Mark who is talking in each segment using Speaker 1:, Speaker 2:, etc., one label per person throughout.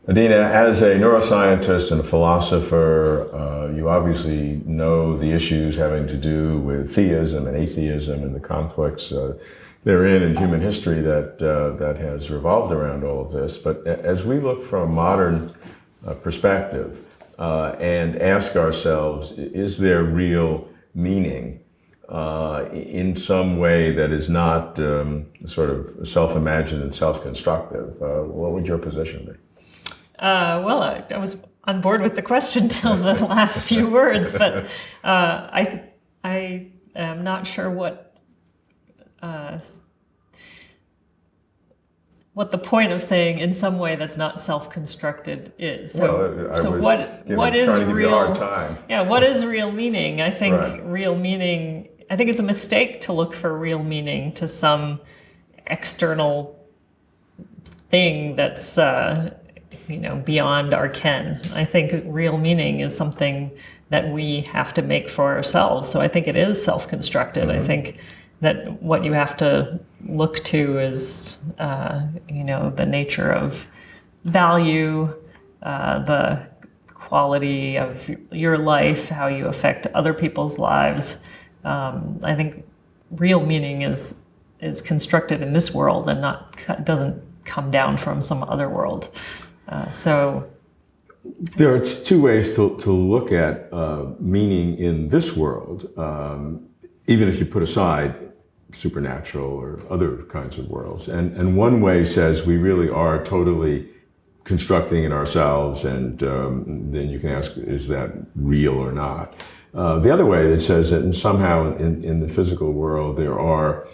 Speaker 1: Adina, as a neuroscientist and a philosopher, you obviously know the issues having to do with theism and atheism and the conflicts therein in human history that has revolved around all of this. But as we look from a modern perspective and ask ourselves, is there real meaning in some way that is not sort of self-imagined and self-constructive? What would your position be?
Speaker 2: Well, I was on board with the question till the last few words, but I am not sure what the point of saying in some way that's not self-constructed is. So, what is
Speaker 1: trying to give
Speaker 2: real?
Speaker 1: you a hard time.
Speaker 2: Yeah, what is real meaning? I think
Speaker 1: Right.
Speaker 2: real meaning. I think it's a mistake to look for real meaning to some external thing that's beyond our ken. I think real meaning is something that we have to make for ourselves. So I think it is self-constructed. I think that what you have to look to is, the nature of value, the quality of your life, how you affect other people's lives. I think real meaning is constructed in this world and doesn't come down from some other world.
Speaker 1: There are two ways to look at meaning in this world, even if you put aside supernatural or other kinds of worlds. And one way says we really are totally constructing it ourselves, and then you can ask, is that real or not? The other way that says that somehow in the physical world there are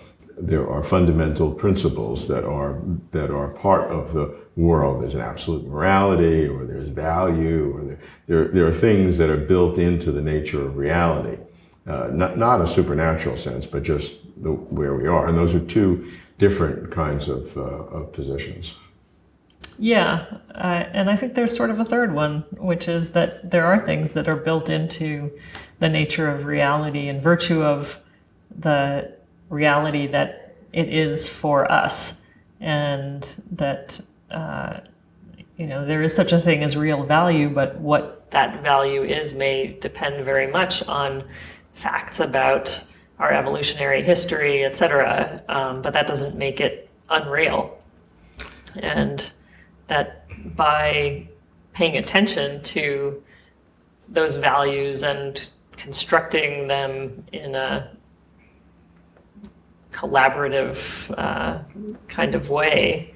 Speaker 1: fundamental principles that are part of the world. There's an absolute morality, or there's value, or there are things that are built into the nature of reality. Not a supernatural sense, but just where we are. And those are two different kinds of positions.
Speaker 2: Yeah, and I think there's sort of a third one, which is that there are things that are built into the nature of reality in virtue of the reality that it is for us, and that there is such a thing as real value, but what that value is may depend very much on facts about our evolutionary history, etc. But that doesn't make it unreal, and that by paying attention to those values and constructing them in a collaborative kind of way,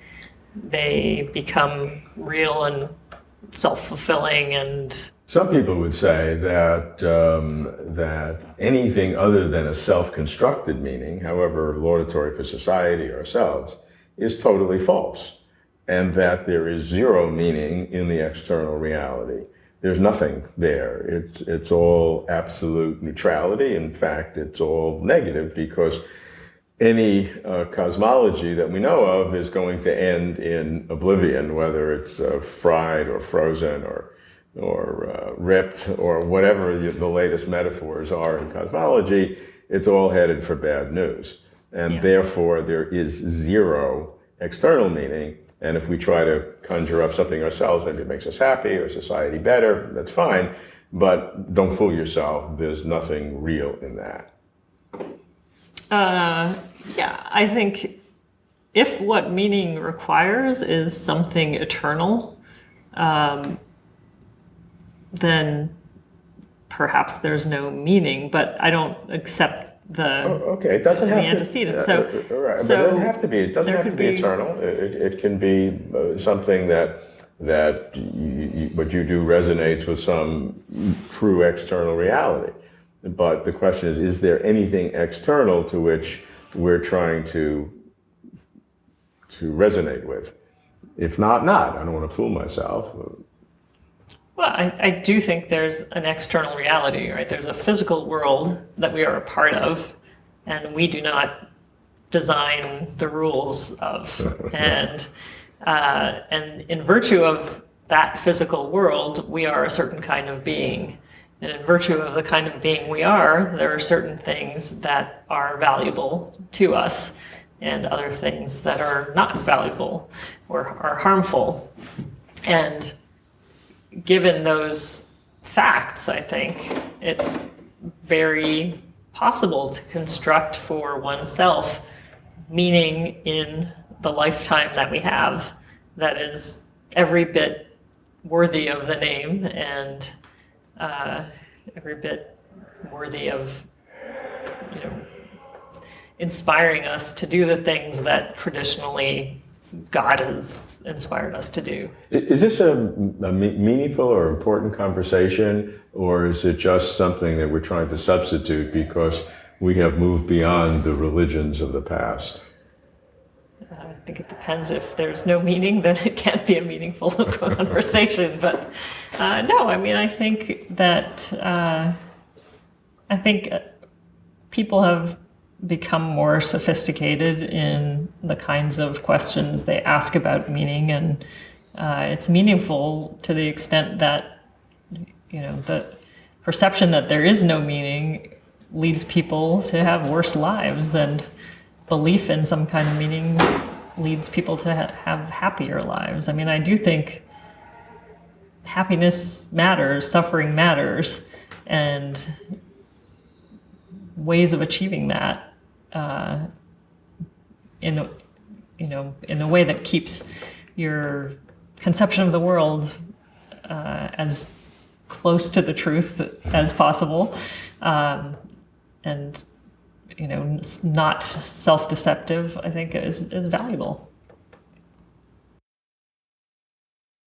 Speaker 2: they become real and self-fulfilling. And
Speaker 1: some people would say that that anything other than a self-constructed meaning, however laudatory for society or ourselves, is totally false, and that there is zero meaning in the external reality. There's nothing there. It's all absolute neutrality. In fact, it's all negative, because any cosmology that we know of is going to end in oblivion, whether it's fried or frozen or ripped or whatever the latest metaphors are in cosmology. It's all headed for bad news. And therefore, there is zero external meaning. And if we try to conjure up something ourselves, maybe it makes us happy or society better, that's fine. But don't fool yourself. There's nothing real in that.
Speaker 2: I think if what meaning requires is something eternal, then perhaps there's no meaning, but I don't accept
Speaker 1: it doesn't have
Speaker 2: antecedent.
Speaker 1: Right, but it doesn't have to be. It doesn't have to be eternal. It can be something that what you do resonates with some true external reality. But the question is there anything external to which we're trying to resonate with? If not. I don't want to fool myself.
Speaker 2: Well, I do think there's an external reality, right? There's a physical world that we are a part of, and we do not design the rules of. And in virtue of that physical world, we are a certain kind of being. And in virtue of the kind of being we are, there are certain things that are valuable to us and other things that are not valuable or are harmful. And given those facts, I think it's very possible to construct for oneself meaning in the lifetime that we have that is every bit worthy of the name and every bit worthy of, inspiring us to do the things that traditionally God has inspired us to do.
Speaker 1: Is this a meaningful or important conversation, or is it just something that we're trying to substitute because we have moved beyond the religions of the past?
Speaker 2: I think it depends. If there's no meaning, then it can't be a meaningful conversation. But no, I mean, I think that people have become more sophisticated in the kinds of questions they ask about meaning, and it's meaningful to the extent that the perception that there is no meaning leads people to have worse lives, and belief in some kind of meaning leads people to have happier lives. I mean, I do think happiness matters, suffering matters, and ways of achieving that in a way that keeps your conception of the world as close to the truth as possible, and not self-deceptive, I think is valuable.